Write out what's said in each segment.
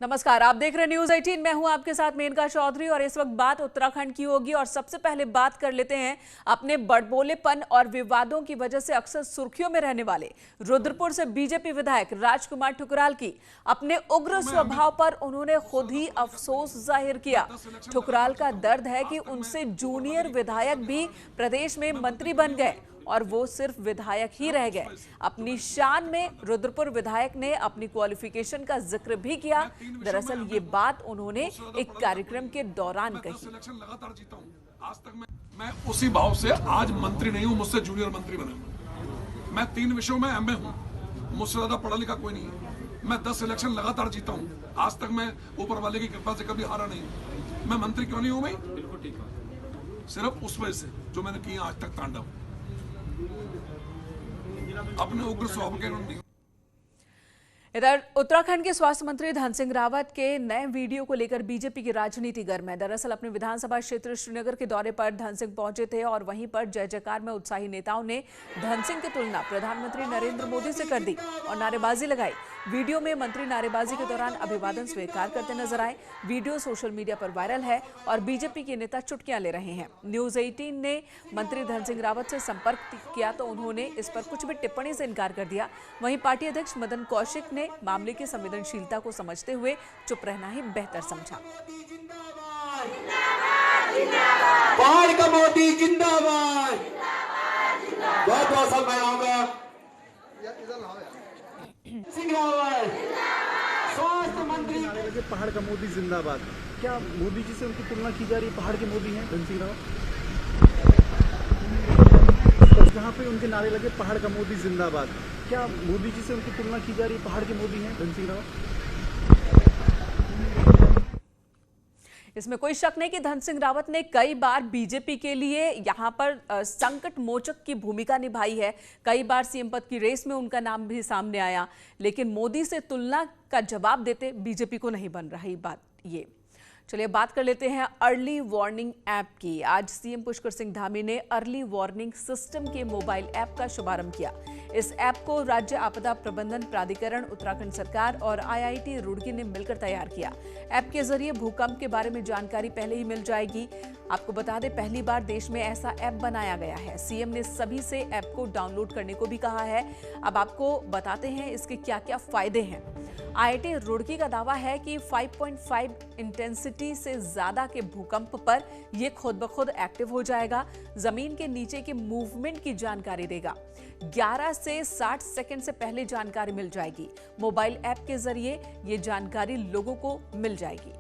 नमस्कार, आप देख रहे हैं न्यूज 18। मैं हूं आपके साथ मेनका चौधरी और इस वक्त बात उत्तराखंड की होगी। और सबसे पहले बात कर लेते हैं अपने बड़बोलेपन और विवादों की वजह से अक्सर सुर्खियों में रहने वाले रुद्रपुर से बीजेपी विधायक राजकुमार ठुकराल की। अपने उग्र स्वभाव पर उन्होंने खुद ही अफसोस जाहिर किया। ठुकराल का दर्द है कि उनसे जूनियर विधायक भी प्रदेश में मंत्री बन गए और वो सिर्फ विधायक ही रह गए। अपनी शान में रुद्रपुर विधायक ने अपनी क्वालिफिकेशन का जिक्र भी किया। दरअसल ये बात उन्होंने एक कार्यक्रम के दौरान कही। आज तक मैं उसी भाव से आज मंत्री नहीं हूं, मुझसे जूनियर मंत्री बना। मैं 3 विषयों में एमए हूं, मुझसे ज्यादा पढ़ा लिखा कोई नहीं है। मैं 10 इलेक्शन लगातार जीता हूं, आज तक मैं ऊपर वाले की कृपा से कभी हारा नहीं। मैं मंत्री क्यों नहीं हूं भाई? बिल्कुल ठीक है, सिर्फ उस वजह से जो मैंने किया आज तक तांडव, अपने उग्र स्वभाव के नहीं। इधर उत्तराखंड के स्वास्थ्य मंत्री धन सिंह रावत के नए वीडियो को लेकर बीजेपी की राजनीति गर्म है। दरअसल अपने विधानसभा क्षेत्र श्रीनगर के दौरे पर धन सिंह पहुंचे थे और वहीं पर जय जयकार में उत्साही नेताओं ने धन सिंह की तुलना प्रधानमंत्री नरेंद्र मोदी से कर दी और नारेबाजी लगाई। वीडियो में मंत्री नारेबाजी के दौरान अभिवादन स्वीकार करते नजर आए। वीडियो सोशल मीडिया पर वायरल है और बीजेपी के नेता चुटकियां ले रहे हैं। न्यूज 18 ने मंत्री धन सिंह रावत से संपर्क किया तो उन्होंने इस पर कुछ भी टिप्पणी से इनकार कर दिया। वहीं पार्टी अध्यक्ष मदन कौशिक ने मामले की संवेदनशीलता को समझते हुए चुप रहना ही बेहतर समझा। पहाड़ का मोदी जिंदाबाद। बहुत बहुत सब मैं आऊंगा। स्वास्थ्य मंत्री लगे पहाड़ का मोदी जिंदाबाद। क्या मोदी जी से उनकी तुलना की जा रही है? पहाड़ के मोदी हैं धन सिंह रावत। जहाँ पे उनके नारे लगे पहाड़ का मोदी जिंदाबाद, क्या मोदी जी से उनकी तुलना की जा रही है? पहाड़ के मोदी हैं धन सिंह रावत। इसमें कोई शक नहीं कि धन सिंह रावत ने कई बार बीजेपी के लिए यहां पर संकट मोचक की भूमिका निभाई है। कई बार सीएम पद की रेस में उनका नाम भी सामने आया, लेकिन मोदी से तुलना का जवाब देते बीजेपी को नहीं बन रही बात ये। चलिए बात कर लेते हैं अर्ली वार्निंग ऐप की। आज सीएम पुष्कर सिंह धामी ने अर्ली वार्निंग सिस्टम के मोबाइल ऐप का शुभारंभ किया। इस ऐप को राज्य आपदा प्रबंधन प्राधिकरण, उत्तराखंड सरकार और आईआईटी रुड़की ने मिलकर तैयार किया। ऐप के जरिए भूकंप के बारे में जानकारी पहले ही मिल जाएगी। आपको बता दें, पहली बार देश में ऐसा ऐप बनाया गया है। सीएम ने सभी से ऐप को डाउनलोड करने को भी कहा है। अब आपको बताते हैं इसके क्या क्या फायदे हैं। आईआईटी रुड़की का दावा है कि 5.5 इंटेंसिटी से ज्यादा के भूकंप पर यह खुद ब खुद एक्टिव हो जाएगा। जमीन के नीचे के मूवमेंट की जानकारी देगा। 11 से 60 सेकंड से पहले जानकारी मिल जाएगी। मोबाइल ऐप के जरिए ये जानकारी लोगों को मिल जाएगी।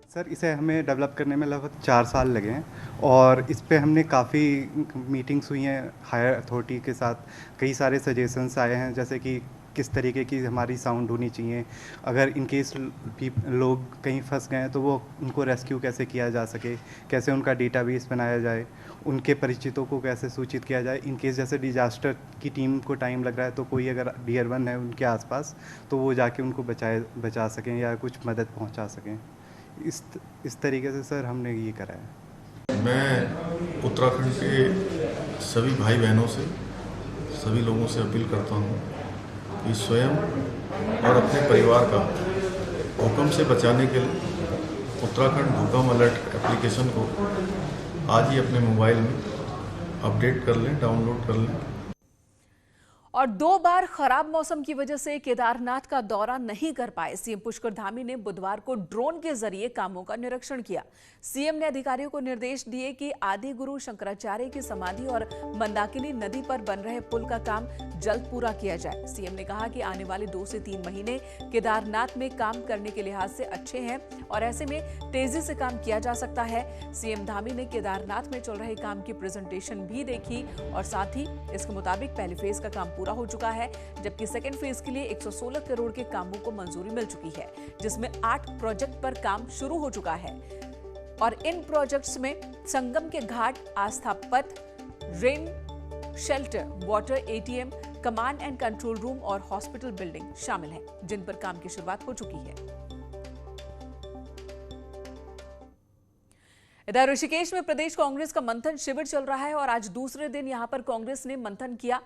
सर, इसे हमें डेवलप करने में लगभग 4 साल लगे हैं और इस पे हमने काफ़ी मीटिंग्स हुई हैं हायर अथॉरिटी के साथ। कई सारे सजेशंस आए हैं, जैसे कि किस तरीके की हमारी साउंड होनी चाहिए, अगर इन केस लोग कहीं फंस गए हैं तो वो उनको रेस्क्यू कैसे किया जा सके, कैसे उनका डेटाबेस बनाया जाए, उनके परिचितों को कैसे सूचित किया जाए। इन केस जैसे डिजास्टर की टीम को टाइम लग रहा है तो कोई अगर डियर वन है उनके आसपास तो वो जाके उनको बचा सकें या कुछ मदद पहुंचा सकें। इस तरीके से सर हमने ये करा है। मैं उत्तराखंड के सभी भाई बहनों से, सभी लोगों से अपील करता हूँ कि स्वयं और अपने परिवार का भूकंप से बचाने के लिए उत्तराखंड भूकंप अलर्ट एप्लीकेशन को आज ही अपने मोबाइल में अपडेट कर लें, डाउनलोड कर लें। और 2 बार खराब मौसम की वजह से केदारनाथ का दौरा नहीं कर पाए सीएम पुष्कर धामी ने बुधवार को ड्रोन के जरिए कामों का निरीक्षण किया। सीएम ने अधिकारियों को निर्देश दिए कि आदि गुरु शंकराचार्य की समाधि और मंदाकिनी नदी पर बन रहे पुल का काम जल्द पूरा किया जाए। सीएम ने कहा कि आने वाले 2 से 3 महीने केदारनाथ में काम करने के लिहाज से अच्छे हैं और ऐसे में तेजी से काम किया जा सकता है। सीएम धामी ने केदारनाथ में चल रहे काम की प्रेजेंटेशन भी देखी और साथ ही इसके मुताबिक पहले फेज का काम पूरा हो चुका है, जबकि सेकेंड फेज के लिए 116 करोड़ के कामों को मंजूरी मिल चुकी है, जिसमें 8 प्रोजेक्ट पर काम शुरू हो चुका है। और इन प्रोजेक्ट्स में संगम के घाट, आस्था पथ, rain shelter, water ATM, command and control room और हॉस्पिटल बिल्डिंग शामिल हैं, जिन पर काम की शुरुआत हो चुकी है। इधर ऋषिकेश में प्रदेश कांग्रेस का मंथन शिविर चल रहा है और आज दूसरे दिन यहां पर कांग्रेस ने मंथन किया।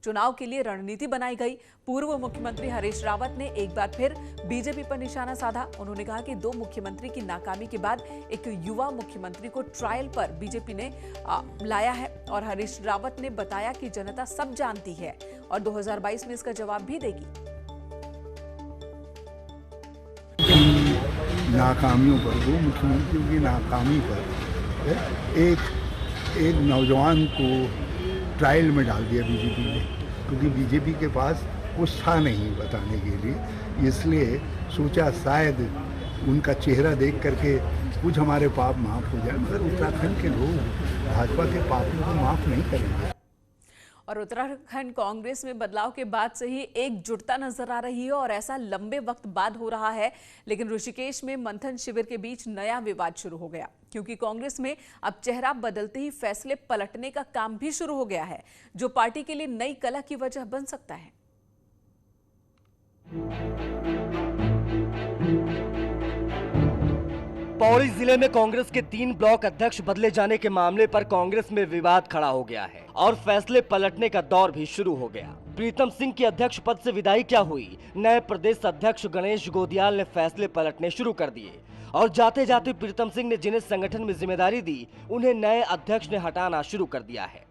चुनाव के लिए रणनीति बनाई गई। पूर्व मुख्यमंत्री हरीश रावत ने एक बार फिर बीजेपी पर निशाना साधा। उन्होंने कहा कि 2 मुख्यमंत्री की नाकामी के बाद एक युवा मुख्यमंत्री को ट्रायल पर बीजेपी ने लाया है और हरीश रावत ने बताया कि जनता सब जानती है और 2022 में इसका जवाब भी देगी। नाकामियों पर, 2 मुख्यमंत्रियों की नाकामी पर एक नौजवान को ट्रायल में डाल दिया बीजेपी ने, क्योंकि बीजेपी के पास कुछ था नहीं बताने के लिए। इसलिए सोचा शायद उनका चेहरा देख करके कुछ हमारे पाप माफ़ हो जाए, मगर उत्तराखंड के लोग भाजपा के पापों को माफ़ नहीं करेंगे। और उत्तराखंड कांग्रेस में बदलाव के बाद से ही एकजुटता नजर आ रही है और ऐसा लंबे वक्त बाद हो रहा है। लेकिन ऋषिकेश में मंथन शिविर के बीच नया विवाद शुरू हो गया, क्योंकि कांग्रेस में अब चेहरा बदलते ही फैसले पलटने का काम भी शुरू हो गया है, जो पार्टी के लिए नई कलह की वजह बन सकता है। पौड़ी जिले में कांग्रेस के 3 ब्लॉक अध्यक्ष बदले जाने के मामले पर कांग्रेस में विवाद खड़ा हो गया है और फैसले पलटने का दौर भी शुरू हो गया। प्रीतम सिंह की अध्यक्ष पद से विदाई क्या हुई, नए प्रदेश अध्यक्ष गणेश गोदियाल ने फैसले पलटने शुरू कर दिए और जाते जाते प्रीतम सिंह ने जिन्हें संगठन में जिम्मेदारी दी, उन्हें नए अध्यक्ष ने हटाना शुरू कर दिया है।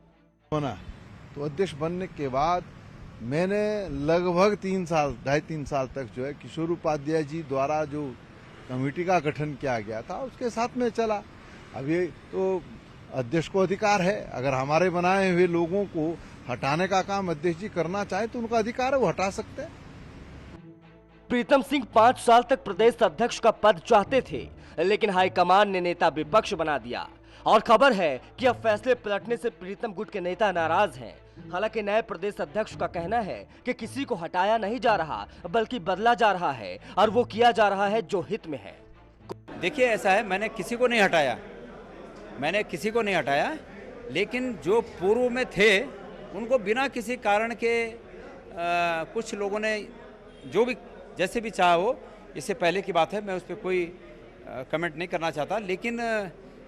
तो अध्यक्ष बनने के बाद मैंने लगभग 2.5-3 साल तक जो है किशोर उपाध्याय जी द्वारा जो कमेटी का गठन किया गया था उसके साथ में चला। अब ये तो अध्यक्ष को अधिकार है, अगर हमारे बनाए हुए लोगों को हटाने का काम अध्यक्ष जी करना चाहे तो उनका अधिकार है, वो हटा सकते हैं। प्रीतम सिंह 5 साल तक प्रदेश अध्यक्ष का पद चाहते थे, लेकिन हाईकमान ने नेता विपक्ष बना दिया और खबर है कि अब फैसले पलटने से प्रीतम गुट के नेता नाराज हैं। हालांकि नए प्रदेश अध्यक्ष का कहना है कि किसी को हटाया नहीं जा रहा, बल्कि बदला जा रहा है और वो किया जा रहा है जो हित में है। देखिए, ऐसा है, मैंने किसी को नहीं हटाया, लेकिन जो पूर्व में थे उनको बिना किसी कारण के कुछ लोगों ने जो भी जैसे भी चाहा हो, इससे पहले की बात है, मैं उस पर कोई कमेंट नहीं करना चाहता। लेकिन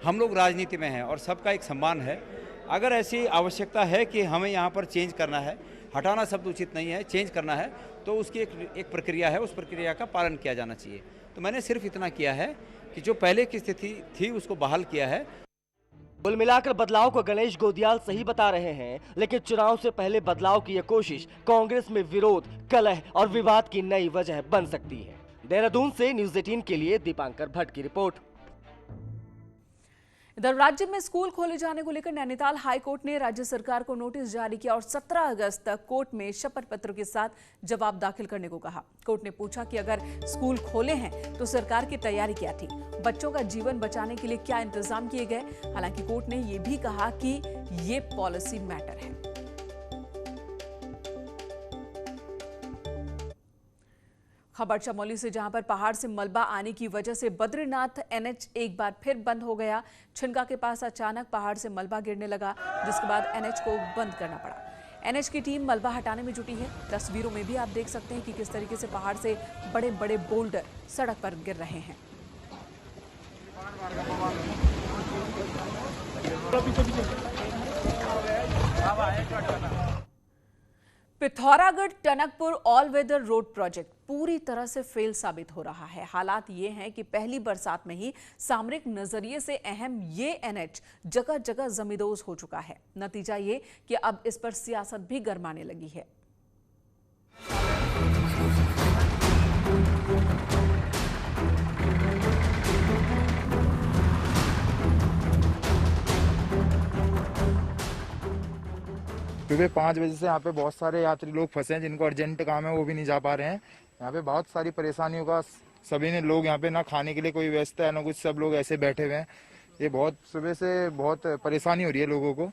हम लोग राजनीति में हैं और सबका एक सम्मान है। अगर ऐसी आवश्यकता है कि हमें यहाँ पर चेंज करना है, हटाना शब्द उचित नहीं है, चेंज करना है, तो उसकी एक प्रक्रिया है, उस प्रक्रिया का पालन किया जाना चाहिए। तो मैंने सिर्फ इतना किया है कि जो पहले की स्थिति थी उसको बहाल किया है। कुल मिलाकर बदलाव को गणेश गोदियाल सही बता रहे हैं, लेकिन चुनाव से पहले बदलाव की यह कोशिश कांग्रेस में विरोध, कलह और विवाद की नई वजह बन सकती है। देहरादून से न्यूज़ 18 के लिए दीपांकर भट्ट की रिपोर्ट। इधर राज्य में स्कूल खोले जाने को लेकर नैनीताल हाई कोर्ट ने राज्य सरकार को नोटिस जारी किया और 17 अगस्त तक कोर्ट में शपथ पत्र के साथ जवाब दाखिल करने को कहा। कोर्ट ने पूछा कि अगर स्कूल खोले हैं तो सरकार की तैयारी क्या थी, बच्चों का जीवन बचाने के लिए क्या इंतजाम किए गए। हालांकि कोर्ट ने यह भी कहा कि ये पॉलिसी मैटर है। खबर चमोली से, जहां पर पहाड़ से मलबा आने की वजह से बद्रीनाथ एनएच एक बार फिर बंद हो गया। छिनका के पास अचानक पहाड़ से मलबा गिरने लगा, जिसके बाद एनएच को बंद करना पड़ा। एनएच की टीम मलबा हटाने में जुटी है। तस्वीरों में भी आप देख सकते हैं कि किस तरीके से पहाड़ से बड़े बड़े बोल्डर सड़क पर गिर रहे हैं। Pithoragarh Tanakpur all weather road project पूरी तरह से फेल साबित हो रहा है। हालात ये हैं कि पहली बरसात में ही सामरिक नजरिए से अहम ये एनएच जगह जगह जमींदोज हो चुका है। नतीजा ये कि अब इस पर सियासत भी गरमाने लगी है। सुबह 5 बजे से यहाँ पे बहुत सारे यात्री लोग फंसे हैं, जिनको अर्जेंट काम है वो भी नहीं जा पा रहे हैं। यहाँ पे बहुत सारी परेशानियों का सभी ने लोग यहाँ पे ना खाने के लिए कोई व्यवस्था है ना कुछ, सब लोग ऐसे बैठे हुए हैं। ये बहुत सुबह से बहुत परेशानी हो रही है लोगों को।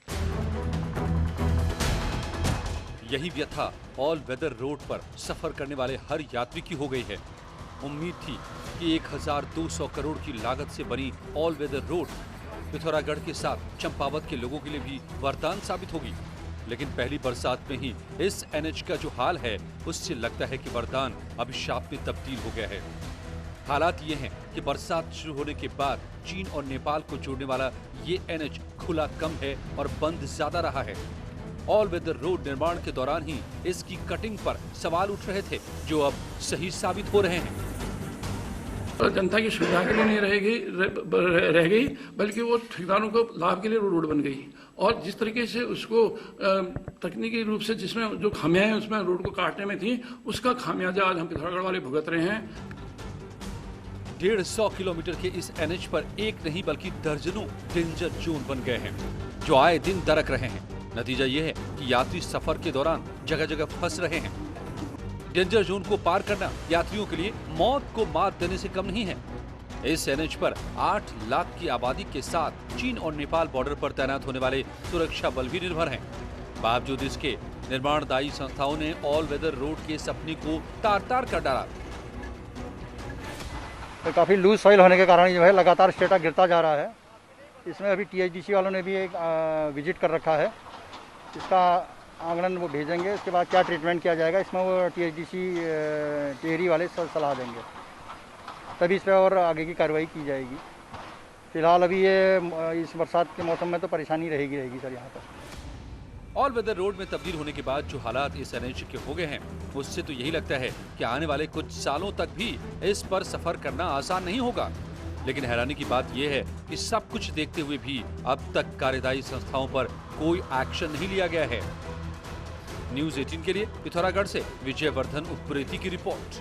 यही व्यथा ऑल वेदर रोड पर सफर करने वाले हर यात्री की हो गई है। उम्मीद थी कि 1200 करोड़ की लागत से बनी ऑल वेदर रोड पिथौरागढ़ के साथ चंपावत के लोगों के लिए भी वरदान साबित होगी, लेकिन पहली बरसात में ही इस एनएच का जो हाल है उससे लगता है कि वरदान अभिशाप में तब्दील हो गया है। हालात ये हैं कि बरसात शुरू होने के बाद चीन और नेपाल को जोड़ने वाला ये एनएच खुला कम है और बंद ज्यादा रहा है। ऑल वेदर रोड निर्माण के दौरान ही इसकी कटिंग पर सवाल उठ रहे थे, जो अब सही साबित हो रहे हैं। जनता की सुविधा के लिए नहीं रह गई, बल्कि वो ठेकेदारों को लाभ के लिए रोड बन गई। और जिस तरीके से उसको तकनीकी रूप से जिसमें जो खामियां हैं उसमें रोड को काटने में थी, उसका खामियाजा आज हम पिथौरागढ़ वाले भुगत रहे हैं। 150 किलोमीटर के इस एनएच पर एक नहीं बल्कि दर्जनों डेंजर जोन बन गए हैं, जो आए दिन दरक रहे हैं। नतीजा ये है कि यात्री सफर के दौरान जगह जगह फंस रहे हैं। डेंजर जोन को पार करना यात्रियों के लिए मौत को मात देने से कम नहीं है। इस एनएच पर 8 लाख की आबादी के साथ चीन और नेपाल बॉर्डर पर तैनात होने वाले सुरक्षा बल भी निर्भर हैं। बावजूद इसके निर्माणदायी संस्थाओं ने ऑल वेदर रोड के सपने को तार-तार कर डाला। तो काफ़ी लूज सॉइल होने के कारण जो है लगातार स्टेटा गिरता जा रहा है। इसमें अभी टीएचडीसी वालों ने भी एक विजिट कर रखा है। इसका आंगन वो भेजेंगे, उसके बाद क्या ट्रीटमेंट किया जाएगा इसमें वो टीएचडीसी टिहरी वाले सलाह देंगे, तभी इस पर और आगे की कार्रवाई की जाएगी। फिलहाल अभी ये इस बरसात के मौसम में तो परेशानी रहेगी सर यहाँ पर। ऑल वेदर रोड में तब्दील होने के बाद जो हालात इस एनएच के हो गए हैं, उससे तो यही लगता है कि आने वाले कुछ सालों तक भी इस पर सफर करना आसान नहीं होगा। लेकिन हैरानी की बात यह है कि सब कुछ देखते हुए भी अब तक कार्यदायी संस्थाओं पर कोई एक्शन नहीं लिया गया है। न्यूज़ 18 के लिए पिथौरागढ़ से विजयवर्धन उप्रेती की रिपोर्ट।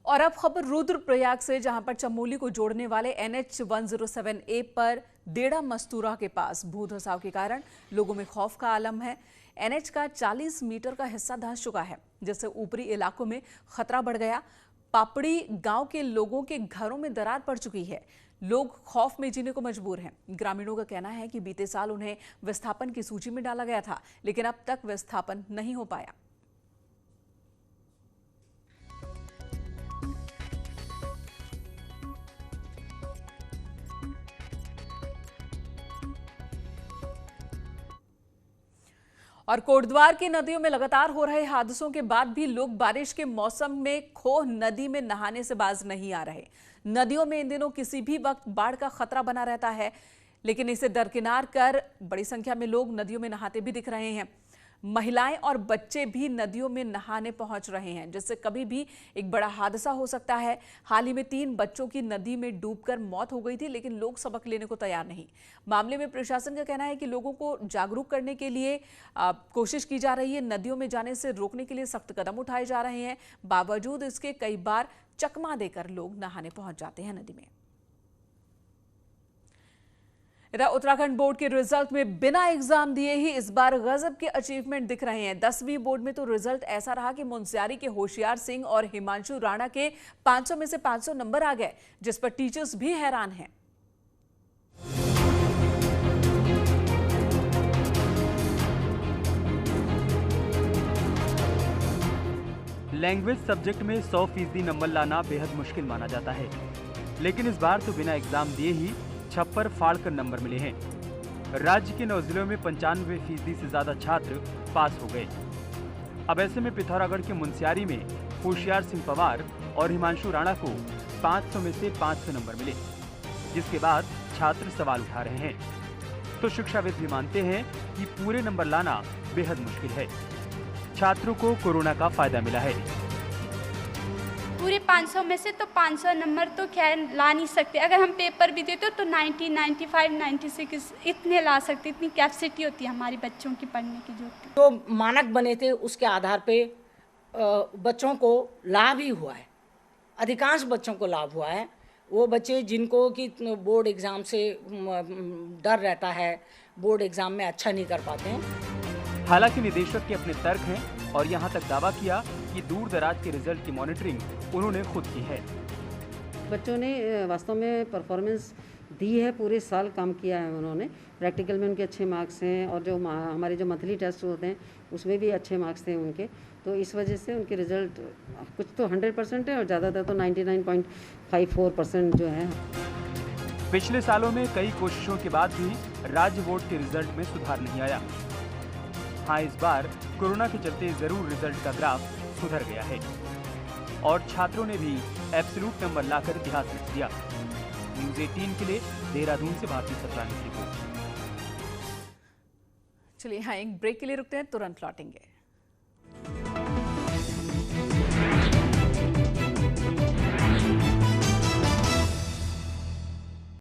और अब खबर रुद्रप्रयाग से, जहां पर चमोली को जोड़ने वाले NH 107A पर डेड़ा मस्तूरा के पास भू धसाव के कारण लोगों में खौफ का आलम है। NH का 40 मीटर का हिस्सा धंस चुका है, जिससे ऊपरी इलाकों में खतरा बढ़ गया। पापड़ी गांव के लोगों के घरों में दरार पड़ चुकी है। लोग खौफ में जीने को मजबूर हैं। ग्रामीणों का कहना है कि बीते साल उन्हें विस्थापन की सूची में डाला गया था, लेकिन अब तक विस्थापन नहीं हो पाया। और कोटद्वार की नदियों में लगातार हो रहे हादसों के बाद भी लोग बारिश के मौसम में खोह नदी में नहाने से बाज नहीं आ रहे। नदियों में इन दिनों किसी भी वक्त बाढ़ का खतरा बना रहता है, लेकिन इसे दरकिनार कर बड़ी संख्या में लोग नदियों में नहाते भी दिख रहे हैं। महिलाएं और बच्चे भी नदियों में नहाने पहुंच रहे हैं, जिससे कभी भी एक बड़ा हादसा हो सकता है। हाल ही में 3 बच्चों की नदी में डूबकर मौत हो गई थी, लेकिन लोग सबक लेने को तैयार नहीं। मामले में प्रशासन का कहना है कि लोगों को जागरूक करने के लिए कोशिश की जा रही है। नदियों में जाने से रोकने के लिए सख्त कदम उठाए जा रहे हैं। बावजूद इसके कई बार चकमा देकर लोग नहाने पहुंच जाते हैं नदी में। इधर उत्तराखंड बोर्ड के रिजल्ट में बिना एग्जाम दिए ही इस बार गजब के अचीवमेंट दिख रहे हैं। 10वीं बोर्ड में तो रिजल्ट ऐसा रहा कि मुंशियारी के होशियार सिंह और हिमांशु राणा के 500 में से 500 नंबर आ गए, जिस पर टीचर्स भी हैरान हैं। लैंग्वेज सब्जेक्ट में 100% नंबर लाना बेहद मुश्किल माना जाता है, लेकिन इस बार तो बिना एग्जाम दिए ही 56 फाड़कर नंबर मिले हैं। राज्य के 9 जिलों में 95% से ज्यादा छात्र पास हो गए। अब ऐसे में पिथौरागढ़ के मुंशियारी में होशियार सिंह पवार और हिमांशु राणा को 500 में से 500 नंबर मिले, जिसके बाद छात्र सवाल उठा रहे हैं। तो शिक्षाविद भी मानते हैं कि पूरे नंबर लाना बेहद मुश्किल है। छात्रों को कोरोना का फायदा मिला है। पूरे 500 में से तो 500 नंबर तो खैर ला नहीं सकते। अगर हम पेपर भी देते तो 90, 95, 96 इतने ला सकते। इतनी कैपेसिटी होती है हमारी बच्चों की पढ़ने की। जो मानक बने थे उसके आधार पे बच्चों को लाभ ही हुआ है। अधिकांश बच्चों को लाभ हुआ है। वो बच्चे जिनको कि बोर्ड एग्ज़ाम से डर रहता है, बोर्ड एग्ज़ाम में अच्छा नहीं कर पाते हैं। हालांकि निदेशक के अपने तर्क हैं और यहां तक दावा किया कि दूर दराज के रिजल्ट की मॉनिटरिंग उन्होंने खुद की है। बच्चों ने वास्तव में परफॉर्मेंस दी है, पूरे साल काम किया है उन्होंने। प्रैक्टिकल में उनके अच्छे मार्क्स हैं और जो हमारे जो मंथली टेस्ट होते हैं उसमें भी अच्छे मार्क्स थे उनके। तो इस वजह से उनके रिजल्ट कुछ तो 100% है और ज़्यादातर तो 99.54% जो है। पिछले सालों में कई कोशिशों के बाद भी राज्य बोर्ड के रिजल्ट में सुधार नहीं आया। हाँ, इस बार कोरोना के चलते जरूर रिजल्ट का ग्राफ सुधर गया है और छात्रों ने भी एब्सोल्यूट नंबर लाकर इतिहास लिख दिया। न्यूज़ 18 के लिए देहरादून से भारती सतरानी की रिपोर्ट। चलिए यहाँ एक ब्रेक के लिए रुकते हैं, तुरंत लौटेंगे।